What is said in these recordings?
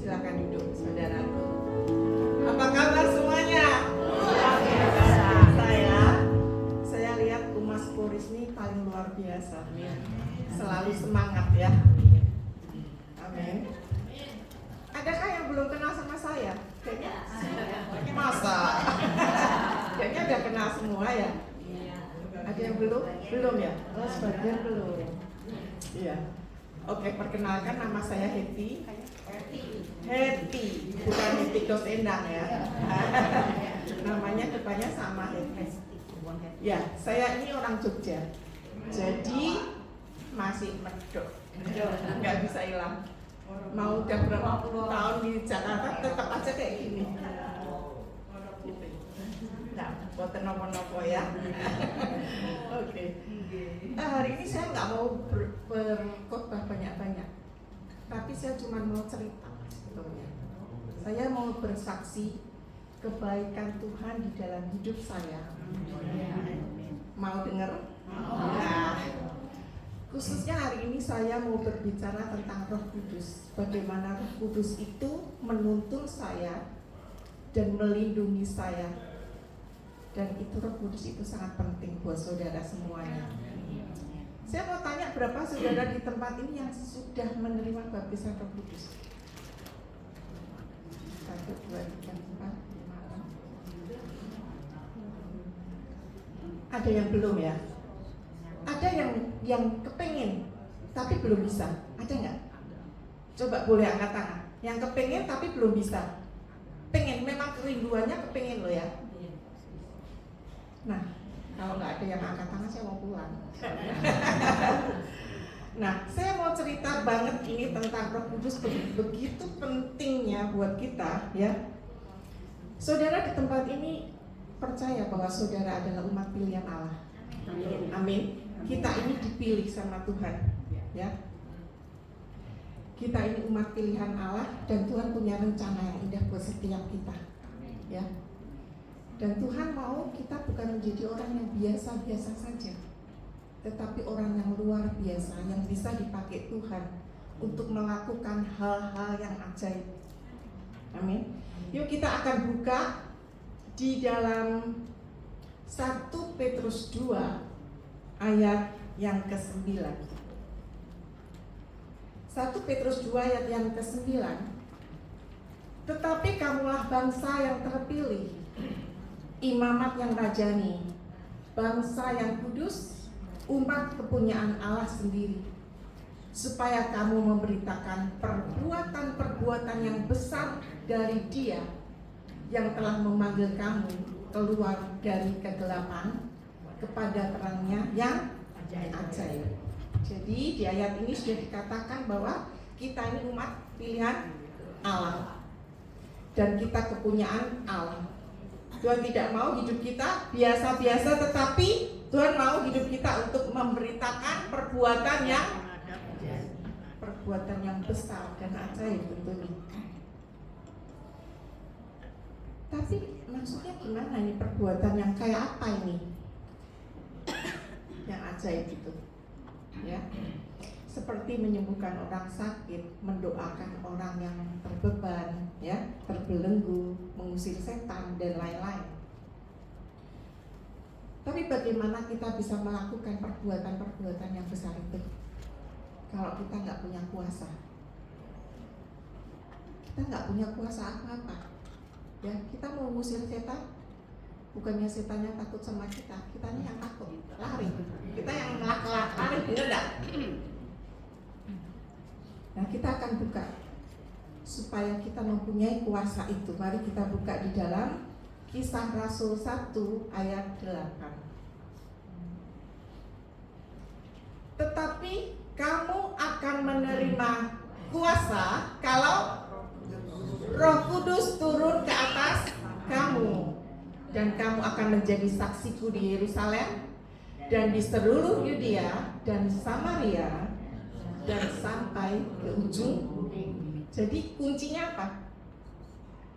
Silakan duduk, saudaraku. Apa kabar semuanya? Saya lihat Umas Puris ini paling luar biasa. Selalu semangat ya. Amin. Adakah yang belum kenal sama saya? Kayaknya masa? Kayaknya udah kenal semua ya. Ada yang belum? Belum ya? Oh, sebagian belum. Iya. Oke, perkenalkan, nama saya Hetty. Hetty, bukan Hetty Dos Endang ya. Namanya depannya sama Hetty. Ya, saya ini orang Jogja. Jadi masih medok, nggak bisa hilang. Mau udah berapa puluh tahun di Jakarta tetap aja kayak gini. Nah, buat nopo-nopo ya. Oke. Hari ini saya nggak mau berkhotbah banyak-banyak, tapi saya cuma mau cerita sebetulnya. Saya mau bersaksi kebaikan Tuhan di dalam hidup saya. Mau dengar? Nah, khususnya hari ini saya mau berbicara tentang Roh Kudus. Bagaimana Roh Kudus itu menuntun saya dan melindungi saya. Dan itu Roh Kudus itu sangat penting buat saudara semuanya. Saya mau tanya, berapa saudara di tempat ini yang sudah menerima baptisan Roh Kudus? 1, 2, 3, 4, 5, 6. Ada yang belum ya? Ada yang kepengen tapi belum bisa. Ada nggak? Coba boleh angkat tangan. Yang kepengen tapi belum bisa. Pengen, memang kerinduannya kepengen loh ya. Nah, kalau nggak ada yang angkat tangan, saya mau pulang. Nah, saya mau cerita banget ini tentang Roh Kudus, begitu pentingnya buat kita ya. Saudara di tempat ini percaya bahwa saudara adalah umat pilihan Allah. Amin. Kita ini dipilih sama Tuhan ya. Kita ini umat pilihan Allah dan Tuhan punya rencana yang indah buat setiap kita ya. Dan Tuhan mau kita bukan menjadi orang yang biasa-biasa saja, tetapi orang yang luar biasa, yang bisa dipakai Tuhan untuk melakukan hal-hal yang ajaib. Amin. Yuk kita akan buka di dalam 1 Petrus 2 ayat yang ke-9. 1 Petrus 2 ayat yang ke-9. Tetapi kamulah bangsa yang terpilih, imamat yang rajani, bangsa yang kudus, umat kepunyaan Allah sendiri, supaya kamu memberitakan perbuatan-perbuatan yang besar dari Dia yang telah memanggil kamu keluar dari kegelapan kepada terangnya yang ajaib. Jadi di ayat ini sudah dikatakan bahwa kita ini umat pilihan Allah dan kita kepunyaan Allah. Tuhan tidak mau hidup kita biasa-biasa, tetapi Tuhan mau hidup kita untuk memberitakan perbuatan yang besar dan ajaib tentunya. Tapi maksudnya gimana nih, perbuatan yang kayak apa ini? Yang ajaib itu ya. Seperti menyembuhkan orang sakit, mendoakan orang yang terbeban, ya, terbelenggu, mengusir setan dan lain-lain. Tapi bagaimana kita bisa melakukan perbuatan-perbuatan yang besar itu kalau kita nggak punya kuasa? Kita nggak punya kuasa apa-apa. Ya, kita mau mengusir setan, bukannya setannya takut sama kita, kitanya yang takut, lari. Kita yang lari, benar nggak? Nah, kita akan buka supaya kita mempunyai kuasa itu. Mari kita buka di dalam Kisah Rasul 1 ayat 8. Tetapi kamu akan menerima kuasa kalau Roh Kudus turun ke atas kamu, dan kamu akan menjadi saksiku di Yerusalem dan di seluruh Yudea dan Samaria dan sampai ke ujung bumi. Jadi kuncinya apa?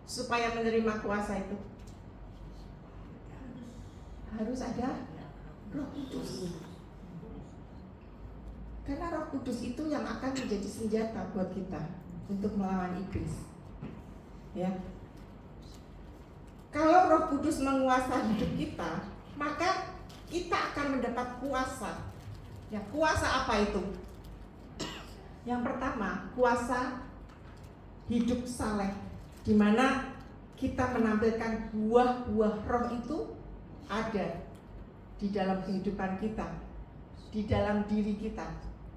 Supaya menerima kuasa itu harus ada Roh Kudus. Karena Roh Kudus itu yang akan menjadi senjata buat kita untuk melawan iblis. Ya. Kalau Roh Kudus menguasai hidup kita, maka kita akan mendapat kuasa. Ya, kuasa apa itu? Yang pertama, kuasa hidup saleh, di mana kita menampilkan buah-buah roh itu ada di dalam kehidupan kita, di dalam diri kita,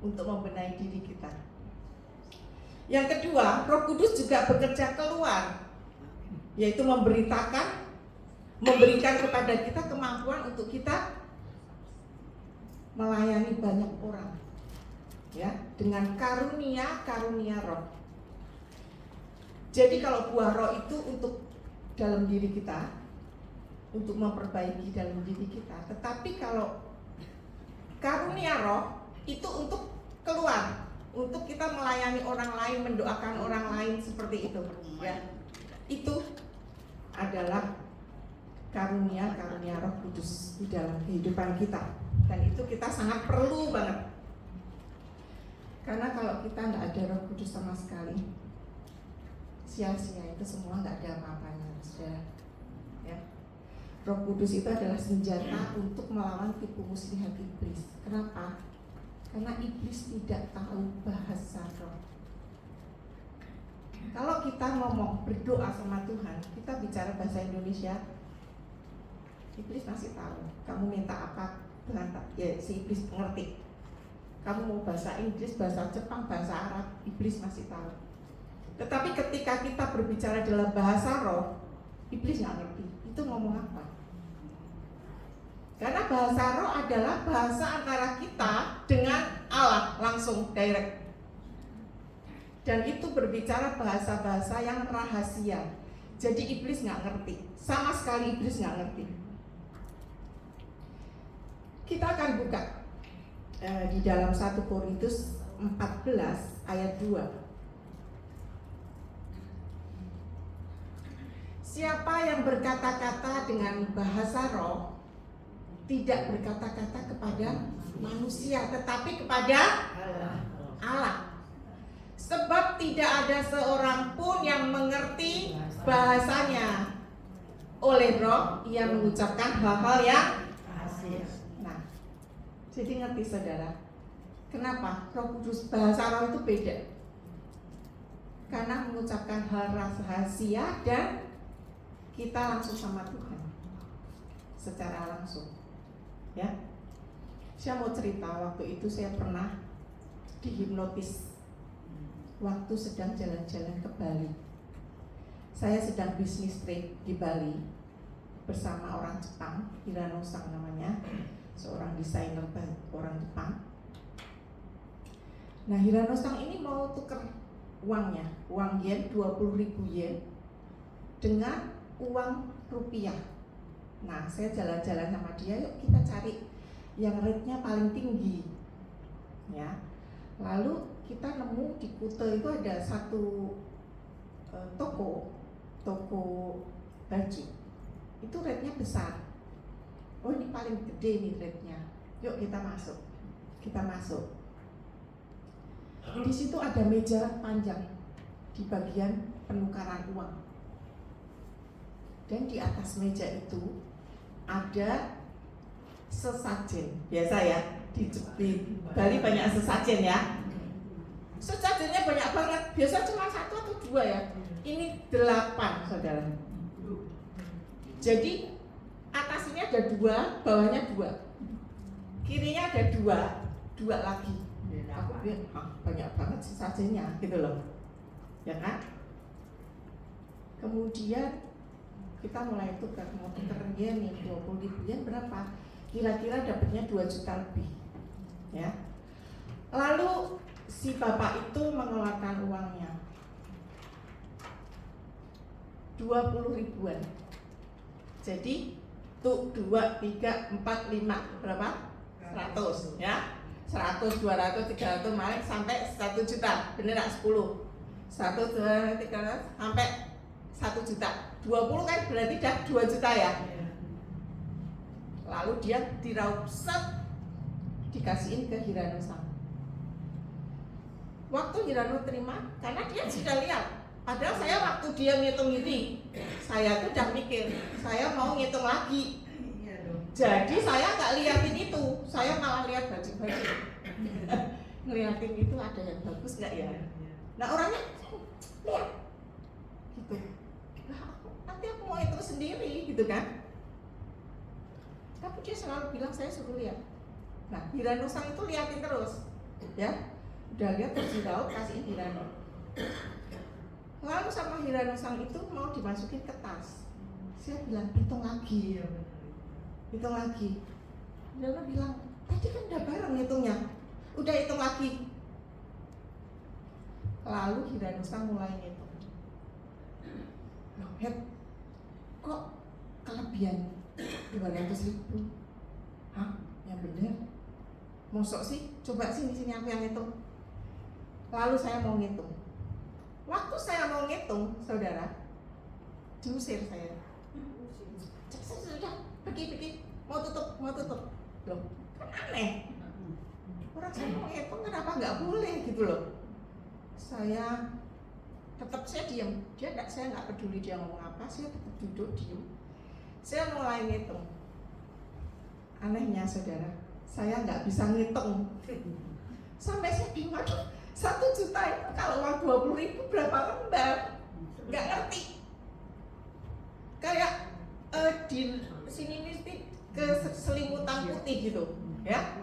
untuk membenahi diri kita. Yang kedua, Roh Kudus juga bekerja keluar, yaitu memberikan kepada kita kemampuan untuk kita melayani banyak orang, ya, dengan karunia roh. Jadi kalau buah roh itu untuk dalam diri kita, untuk memperbaiki dalam diri kita. Tetapi kalau karunia roh itu untuk keluar, untuk kita melayani orang lain, mendoakan orang lain, seperti itu, ya. Itu adalah karunia Roh Kudus di dalam kehidupan kita, dan itu kita sangat perlu banget. Karena kalau kita nggak ada Roh Kudus sama sekali, sia-sia, itu semua nggak ada apa-apanya, saudara. Ya. Roh Kudus itu adalah senjata untuk melawan tipu muslihat iblis. Kenapa? Karena iblis tidak tahu bahasa roh. Kalau kita ngomong berdoa sama Tuhan, kita bicara bahasa Indonesia, iblis masih tahu. Kamu minta apa, Tuhan tak? Ya, si iblis mengerti. Kamu mau bahasa Inggris, bahasa Jepang, bahasa Arab, iblis masih tahu. Tetapi ketika kita berbicara dalam bahasa roh, iblis nggak ngerti. Itu ngomong apa? Karena bahasa roh adalah bahasa antara kita dengan Allah, langsung, direct. Dan itu berbicara bahasa-bahasa yang rahasia. Jadi iblis nggak ngerti, sama sekali iblis nggak ngerti. Kita akan buka di dalam 1 Korintus 14 ayat 2. Siapa yang berkata-kata dengan bahasa roh tidak berkata-kata kepada manusia, tetapi kepada Allah. Sebab tidak ada seorang pun yang mengerti bahasanya. Oleh roh ia mengucapkan hal-hal yang nah, jadi ngerti saudara, kenapa Roh Kudus, bahasa roh itu beda? Karena mengucapkan hal rahasia dan kita langsung sama Tuhan secara langsung, ya. Saya mau cerita, waktu itu saya pernah dihipnotis waktu sedang jalan-jalan ke Bali. Saya sedang bisnis trip di Bali bersama orang Jepang, Hiranosang namanya, seorang desainer orang Jepang. Nah, Hiranosang ini mau tuker uangnya, uang yen, 20.000 yen dengan uang rupiah. Nah, saya jalan-jalan sama dia, yuk kita cari yang rate-nya paling tinggi, ya. Lalu kita nemu di Kuta itu ada satu toko baju, itu rate-nya besar. Oh, ini paling gede nih rate-nya, yuk kita masuk. Di situ ada meja panjang di bagian penukaran uang, dan di atas meja itu ada sesajen. Biasa ya, di Bali banyak sesajen ya. Sesajennya banyak banget. Biasa cuma 1 atau 2 ya. Ini 8, saudara. Jadi atasnya ada 2, bawahnya 2. Kirinya ada 2 lagi. Aku bilang, banyak banget sesajennya, gitu loh. Ya kan? Kemudian kita mulai tukar, mau tukar yen nih, 20.000 yen berapa? Kira-kira dapatnya 2 juta lebih, ya. Lalu si bapak itu mengeluarkan uangnya 20 ribuan. Jadi tuh 2, 3, 4, 5 berapa? 100, ya. 100, 200, 300 malah sampai 1 juta. Bener gak? 10 100, 200, 300 sampai 1 juta. 20 kan berarti dah 2 juta ya. Lalu dia diraup set, dikasihin ke Hiranosang. Waktu Hirano terima, karena dia sudah lihat Padahal saya waktu dia ngitung ini, saya tuh udah mikir, saya mau ngitung lagi. Jadi saya nggak liatin itu, saya malah lihat baju-baju. Ngeliatin itu ada yang bagus nggak ya? Nah orangnya lihat, gitu. Nanti aku mau hitung sendiri, gitu kan? Tapi dia selalu bilang saya suruh lihat. Nah, Hiranusang itu liatin terus, ya. Udah lihat terus Hirau kasihin Hirano. Lalu sama Hiranusang itu mau dimasukin ke tas. Saya bilang hitung lagi, hitung lagi. Hirano bilang tadi kan udah bareng hitungnya, udah hitung lagi. Lalu Hiranusang mulai ngitung. Loh, kok kelebihan 200.000? Hah? Yang bener? Mosok sih? Coba sini aku yang ngitung. Lalu saya mau ngitung. Waktu saya mau ngitung, saudara, diusir saya. Sudah, pergi, mau tutup. Loh, kan aneh. Orang saya mau ngitung, kenapa nggak boleh gitu loh? Saya diam. Saya nggak peduli dia ngomong apa, saya tetap duduk diam. Saya mulai ngitung. Anehnya saudara, saya nggak bisa ngitung. Sampai saya bingung, aduh, 1 juta itu kalau uang 20.000 berapa lembar? Nggak ngerti. Kayak di sini nih ke selimutan putih gitu, ya.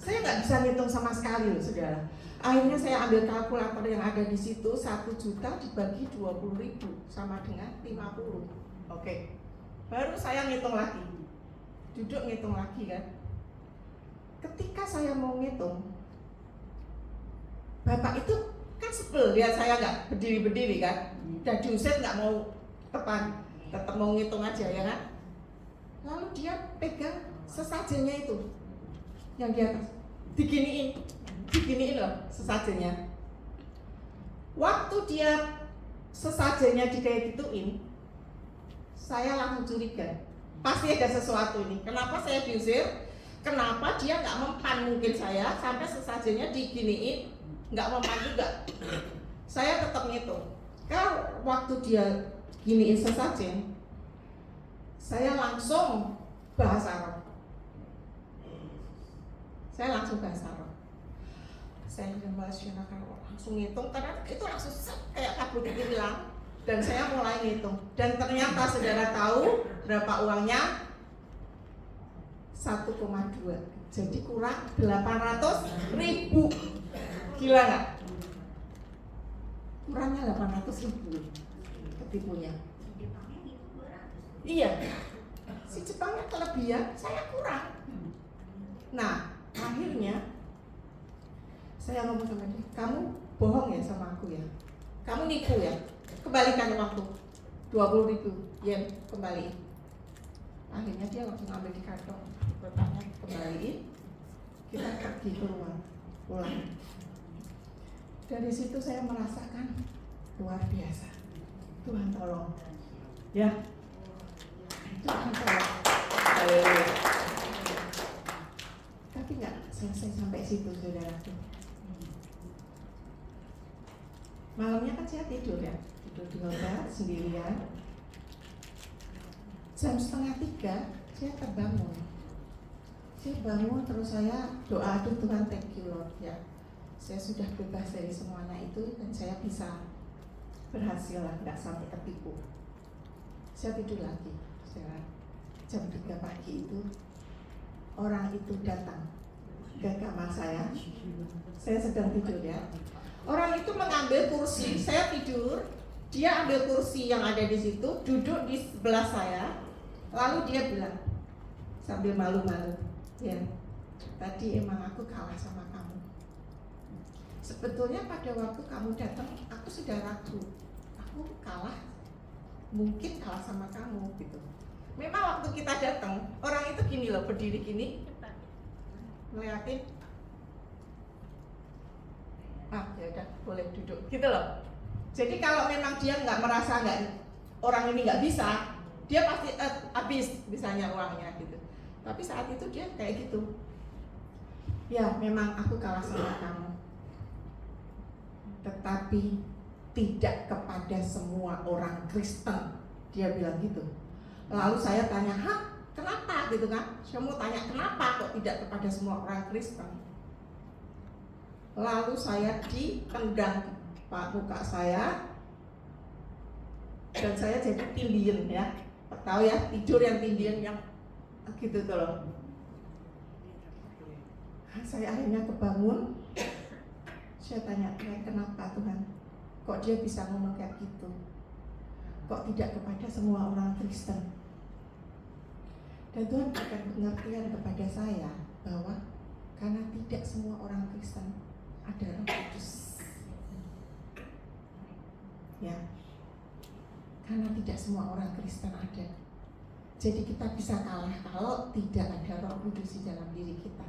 Saya nggak bisa ngitung sama sekali loh saudara. Akhirnya saya ambil kalkulator yang ada di situ, 1 juta dibagi 20.000 sama dengan 50. Oke. Baru saya ngitung lagi. Duduk ngitung lagi kan. Ketika saya mau ngitung, bapak itu kan sebel lihat saya nggak berdiri kan. Udah diusir nggak mau depan, tetap mau ngitung aja ya kan. Lalu dia pegang sesajennya itu yang di atas, diginiin loh sesajennya. Waktu dia sesajennya kayak gituin, saya langsung curiga, pasti ada sesuatu nih. Kenapa saya diusir? Kenapa dia nggak mempan mungkin saya sampai sesajennya diginiin, nggak mempan juga. Saya tetap ngitung. Kalau waktu dia giniin sesajen, saya langsung bahasa roh. Saya langsung ngitung karena itu langsung kayak kabut itu hilang. Dan saya mulai ngitung. Dan ternyata saudara tahu berapa uangnya? 1,2. Jadi kurang 800.000. Gila nggak? Kurangnya 800.000 ketipunya. Iya. Si Jepangnya kelebihan, saya kurang. Nah, akhirnya saya ngomong sama dia, kamu bohong ya sama aku ya, kamu nipu ya, kembalikan waktu 20.000 yen, kembaliin. Akhirnya dia langsung ambil di kantong, bertanya kembaliin, kita pergi keluar, pulang. Dari situ saya merasakan luar biasa. Tuhan tolong, ya, Tuhan tolong. Tapi nggak selesai sampai situ, saudaraku. Malamnya kan saya tidur ya, tidur di hotel sendirian. Jam 2:30 saya terbangun. Saya bangun terus saya doa, aduh Tuhan thank you Lord ya. Saya sudah bebas dari semuanya itu dan saya bisa berhasil lah, nggak sampai tertipu. Saya tidur lagi. Jam 3 pagi itu orang itu datang ke kamar saya sedang tidur ya. Orang itu mengambil kursi, saya tidur, dia ambil kursi yang ada di situ, duduk di sebelah saya, lalu dia bilang sambil malu-malu, ya, tadi emang aku kalah sama kamu. Sebetulnya pada waktu kamu datang, aku sudah ragu, aku mungkin kalah sama kamu gitu. Memang waktu kita datang, orang itu gini loh, berdiri gini, ngeliatin. Ya udah boleh duduk gitu loh. Jadi kalau memang dia nggak merasa orang ini nggak bisa, dia pasti habis misalnya uangnya gitu. Tapi saat itu dia kayak gitu. Ya memang aku kalah sama kamu. Tetapi tidak kepada semua orang Kristen. Dia bilang gitu. Lalu saya tanya, hah, kenapa gitu kan? Saya mau tanya kenapa kok tidak kepada semua orang Kristen. Lalu saya ditendang muka saya, dan saya jadi tindian ya. Tahu ya, tidur yang tindian yang gitu tuh loh. Saya akhirnya kebangun. Saya tanya, kenapa Tuhan? Kok dia bisa ngomong kayak gitu? Kok tidak kepada semua orang Kristen? Dan Tuhan berikan pengertian kepada saya bahwa karena tidak semua orang Kristen ada Roh Kudus. Ya, karena tidak semua orang Kristen ada. Jadi kita bisa kalah kalau tidak ada Roh Kudus di dalam diri kita.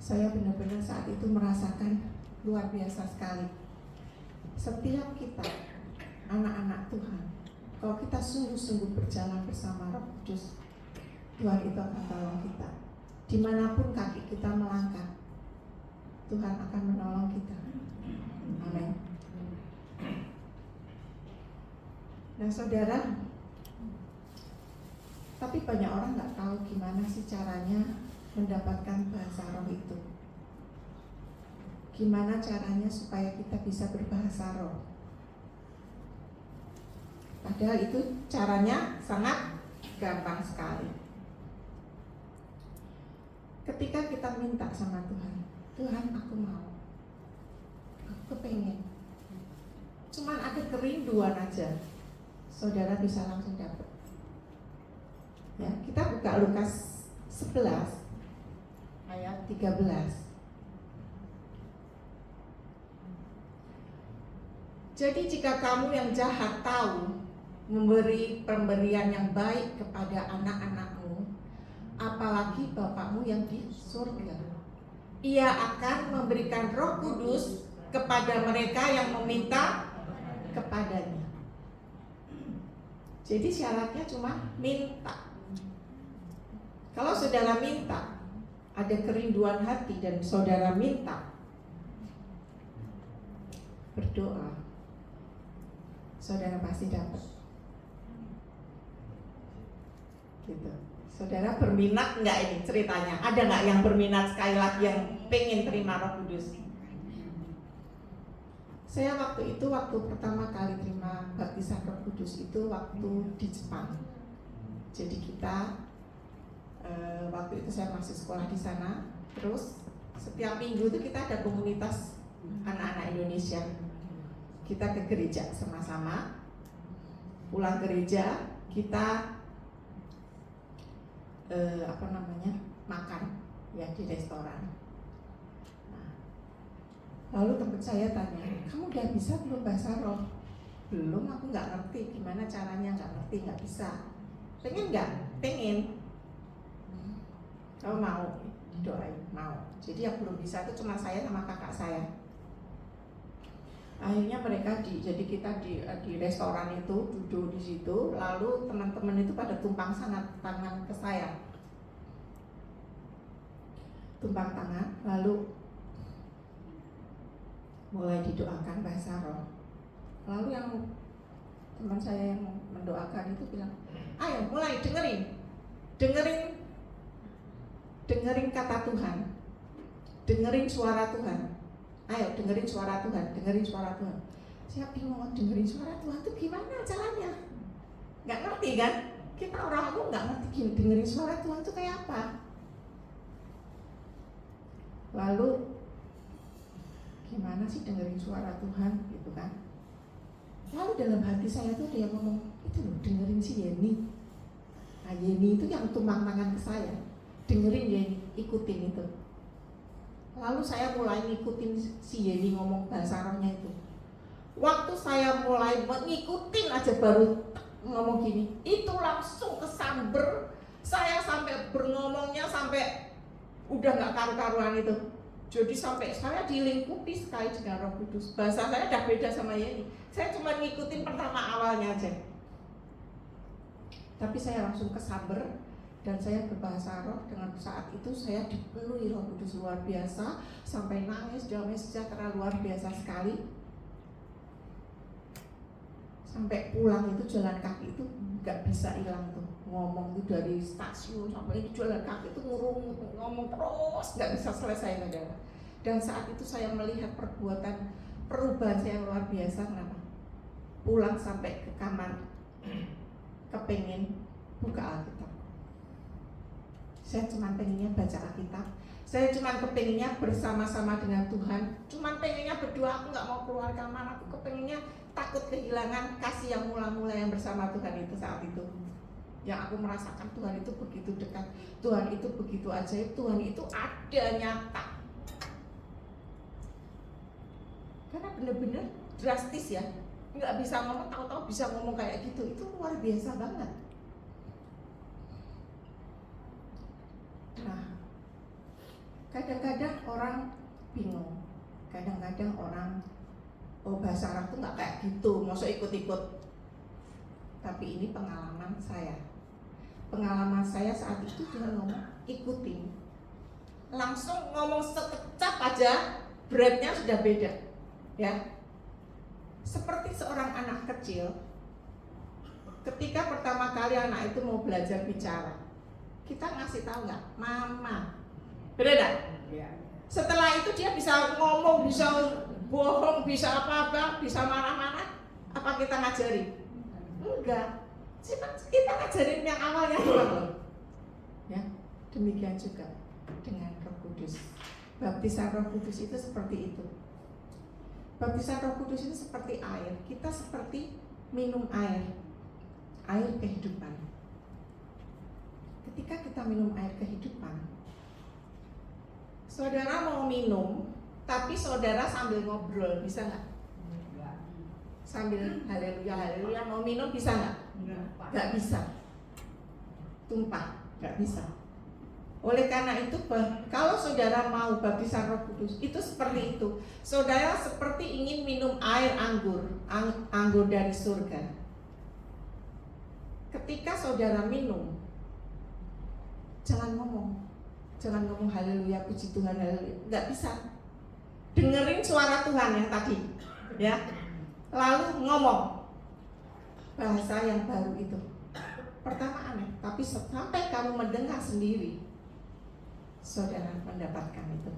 Saya benar-benar saat itu merasakan luar biasa sekali. Setiap kita, anak-anak Tuhan, kalau kita sungguh-sungguh berjalan bersama Roh Kudus, Tuhan itu akan tolong kita. Dimanapun kaki kita melangkah, Tuhan akan menolong kita. Amin. Nah saudara, tapi banyak orang nggak tahu gimana sih caranya mendapatkan bahasa roh itu. Gimana caranya supaya kita bisa berbahasa roh? Padahal itu caranya sangat gampang sekali. Ketika kita minta sama Tuhan, Tuhan aku mau, aku kepengen. Cuman ada kerinduan aja, saudara bisa langsung dapat. Ya, kita buka Lukas 11 ayat 13. Jadi jika kamu yang jahat tahu memberi pemberian yang baik kepada anak-anakmu, apalagi Bapakmu yang di surga, Ia akan memberikan Roh Kudus kepada mereka yang meminta kepadanya. Jadi syaratnya cuma minta. Kalau saudara minta, ada kerinduan hati dan saudara minta, berdoa, saudara pasti dapat. Gitu. Saudara berminat nggak ini ceritanya? Ada nggak yang berminat sekali lagi yang pengen terima Roh Kudus? Saya waktu pertama kali terima baptisan Roh Kudus itu waktu di Jepang. Jadi kita waktu itu saya masih sekolah di sana. Terus setiap minggu itu kita ada komunitas anak-anak Indonesia. Kita ke gereja sama-sama. Pulang gereja kita makan ya di restoran. Nah, lalu teman saya tanya, kamu udah bisa belum bahasa roh? Belum, aku nggak ngerti gimana caranya, nggak bisa. Pengen nggak? Pengen. Kamu mau doain? Mau. Jadi yang belum bisa itu cuma saya sama kakak saya. Akhirnya mereka jadi kita di restoran itu duduk di situ, lalu teman-teman itu pada tumpang tangan ke saya, tumpang tangan, lalu mulai didoakan bahasa roh. Lalu yang teman saya yang mendoakan itu bilang, ayo mulai dengerin kata Tuhan, dengerin suara Tuhan. Ayo dengerin suara Tuhan. Saya bingung, dengerin suara Tuhan itu gimana caranya? Nggak ngerti kan? Kita orang aku nggak ngerti dengerin suara Tuhan itu kayak apa. Lalu gimana sih dengerin suara Tuhan gitu kan? Lalu dalam hati saya tuh dia ngomong, itu loh dengerin si Yeni. Nah Yeni itu yang tumpang tangan ke saya. Dengerin Yeni, ikutin itu. Lalu saya mulai ngikutin si Yeni ngomong bahasa rohnya itu. Waktu saya mulai mengikutin aja baru ngomong gini, itu langsung kesamber. Saya sampai berngomongnya sampai udah nggak karu-karuan itu. Jadi sampai saya dilingkupi sekali dengan Roh Kudus. Bahasa saya udah beda sama Yeni. Saya cuma ngikutin pertama awalnya aja. Tapi saya langsung kesamber Dan saya berbahasa roh, dengan saat itu saya dipenuhi Roh Kudus luar biasa, sampai nangis, damai sejahtera luar biasa sekali. Sampai pulang itu jalan kaki itu nggak bisa hilang tuh, ngomong tuh dari stasiun sampai itu jalan kaki itu ngomong terus, nggak bisa selesai saudara. Dan saat itu saya melihat perbuatan perubahan saya yang luar biasa. Kenapa? Pulang sampai ke kamar, kepingin buka Alkitab. Saya cuma pengennya baca Alkitab. Saya cuma kepengennya bersama-sama dengan Tuhan. Cuma pengennya berdoa, aku nggak mau keluar kamar. Aku kepengennya takut kehilangan kasih yang mula-mula yang bersama Tuhan itu saat itu. Yang aku merasakan Tuhan itu begitu dekat, Tuhan itu begitu ajaib, Tuhan itu ada nyata. Karena benar-benar drastis ya, nggak bisa ngomong, tahu-tahu bisa ngomong kayak gitu, itu luar biasa banget. Nah, kadang-kadang orang bingung, kadang-kadang orang, oh bahasa Arab tuh nggak kayak gitu, maksud ikut-ikut. Tapi ini pengalaman saya. Pengalaman saya saat itu Tuhan ngomong, ikutin. Langsung ngomong sekecap aja, beratnya sudah beda. Ya, seperti seorang anak kecil, ketika pertama kali anak itu mau belajar bicara, kita ngasih tahu nggak, mama, benar nggak? Setelah itu dia bisa ngomong, bisa bohong, bisa apa-apa, bisa marah-marah. Apa kita ngajari? Enggak. Kita ngajarin yang awalnya doang. Ya, demikian juga dengan Roh Kudus. Baptisan Roh Kudus itu seperti itu. Baptisan Roh Kudus itu seperti air. Kita seperti minum air kehidupan. Ketika kita minum air kehidupan, saudara mau minum, tapi saudara sambil ngobrol, bisa nggak? Sambil haleluya haleluya mau minum, bisa nggak? Nggak bisa. Tumpah, nggak bisa. Oleh karena itu, kalau saudara mau baptisan Roh Kudus, itu seperti itu. Saudara seperti ingin minum air anggur dari surga. Ketika saudara minum, jangan ngomong haleluya, puji Tuhan, haleluya, nggak bisa. Dengerin suara Tuhan yang tadi, ya. Lalu ngomong bahasa yang baru itu. Pertama aneh, tapi sampai kamu mendengar sendiri, saudara mendapatkan itu.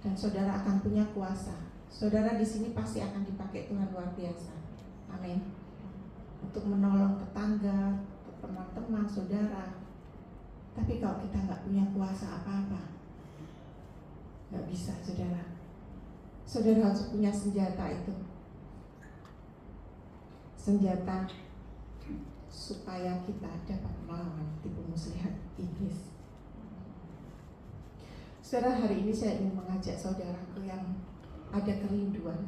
Dan saudara akan punya kuasa. Saudara di sini pasti akan dipakai Tuhan luar biasa. Amin. Untuk menolong tetangga, teman-teman, saudara. Tapi kalau kita nggak punya kuasa apa-apa, nggak bisa, saudara. Saudara harus punya senjata itu. Senjata supaya kita dapat melawan tipu muslihat iblis. Saudara, hari ini saya ingin mengajak saudaraku yang ada kerinduan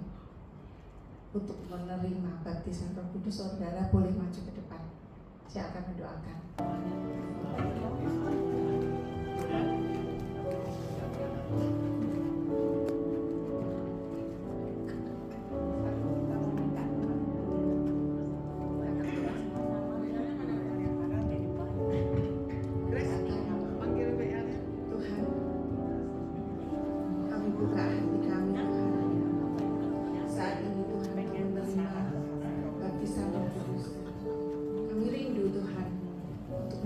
untuk menerima baptisan Roh Kudus. Saudara boleh maju ke depan. Saya akan mendoakan.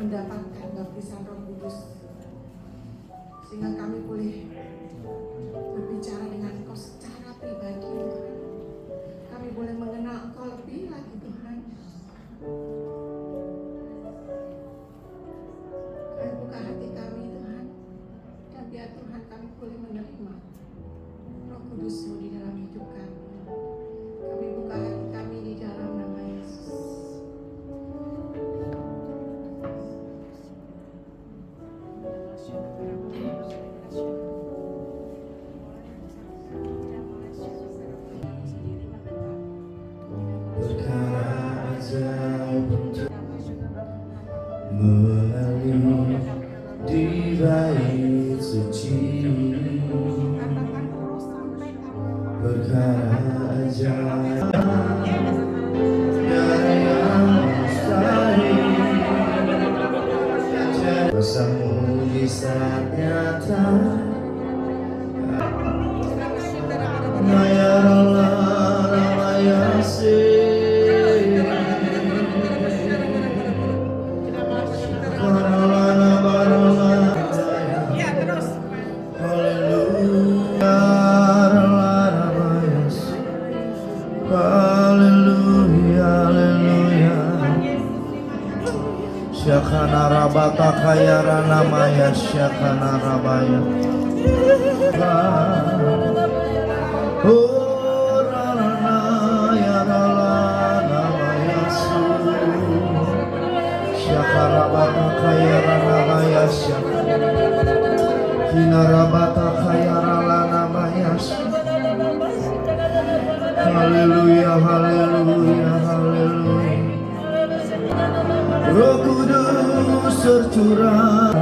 Mendapatkan baptisan Roh Kudus sehingga kami boleh berbicara dengan Engkau secara pribadi, Tuhan. Kami boleh mengenal Engkau lebih lagi, Tuhan. Kami buka hati kami, Tuhan, dan biar Tuhan kami boleh menerima Roh Kudus-Mu di dalam hidup kami. Kami buka hati kami di dalam nama Yesus. Mengalir di bait suci, perkara ajaib dari yang mustahil, Ya, terus. Syakana rabata kaya rana maya syakana rabaya. Oh rana ya rana maya su. Syakara rabata kaya rana maya syakana. Hina rabata kaya rana maya syakana. Haleluya, haleluya, haleluya. Roh Kudus tercurah.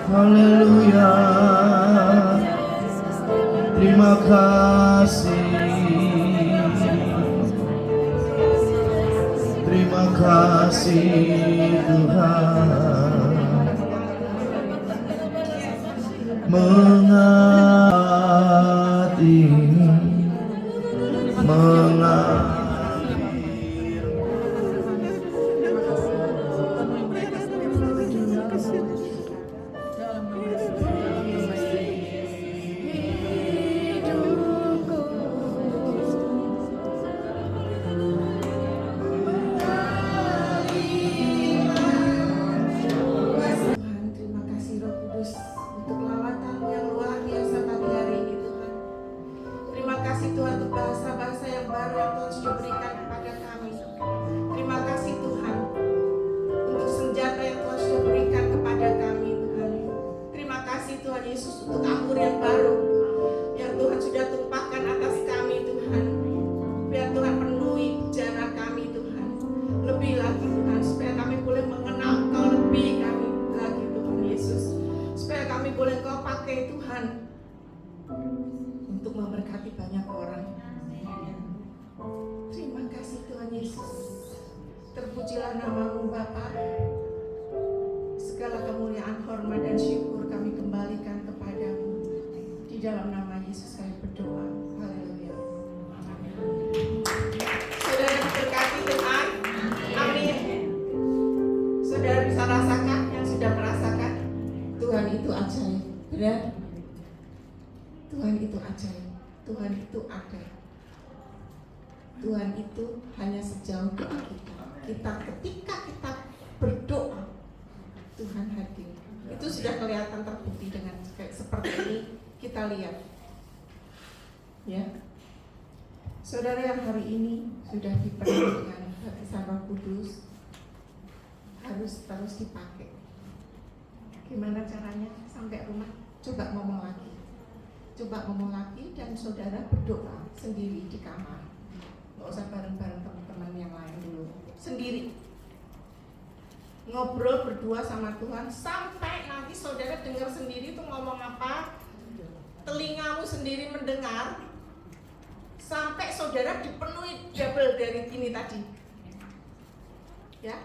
Haleluya. Terima kasih. Terima kasih Tuhan. Mengabdi, mengabdi. Tuhan untuk bahasa-bahasa yang baru yang Tuhan sudah berikan kepada kami. Terima kasih Tuhan untuk senjata yang Tuhan sudah berikan kepada kami Tuhan. Terima kasih Tuhan Yesus untuk anggur yang baru yang Tuhan sudah tumpahkan atas kami Tuhan. Biar Tuhan penuhi jana kami Tuhan. Lebih lagi Tuhan supaya kami boleh mengenal Kau lebih kami lagi Tuhan Yesus. Supaya kami boleh Kau pakai Tuhan untuk memberkati banyak orang. Terima kasih Tuhan Yesus. Terpujilah nama-Mu Bapa. Segala kemuliaan, hormat dan syukur kami kembalikan kepadamu. Di dalam nama Yesus kami berdoa. Haleluya. Saudara diberkati Tuhan. Amin. Saudara bisa rasakan yang sudah merasakan Tuhan itu ajaib. Benar? Tuhan itu ajaib. Tuhan itu ada. Tuhan itu hanya sejauh doa kita. Ketika kita berdoa, Tuhan hadir. Itu sudah kelihatan terbukti dengan seperti ini kita lihat. Ya, saudara yang hari ini sudah dipenuhi dengan baptisan Roh Kudus harus terus dipakai. Gimana caranya sampai rumah? Coba ngomong lagi. Coba ngomong lagi dan saudara berdoa sendiri di kamar. Nggak usah bareng-bareng teman-teman yang lain dulu. Sendiri. Ngobrol berdua sama Tuhan sampai nanti saudara dengar sendiri tuh ngomong apa. Telingamu sendiri mendengar. Sampai saudara dipenuhi double dari ini tadi. Ya.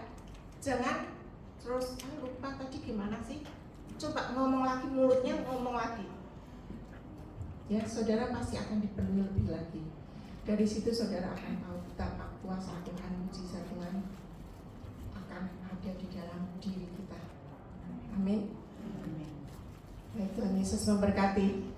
Jangan terus lupa tadi gimana sih? Coba ngomong lagi, mulutnya ngomong lagi. Ya, saudara pasti akan dipenuhi lebih lagi. Dari situ saudara akan tahu betapa kuasa Tuhan, mujizat Tuhan akan ada di dalam diri kita. Amin. Baik, Tuhan Yesus memberkati.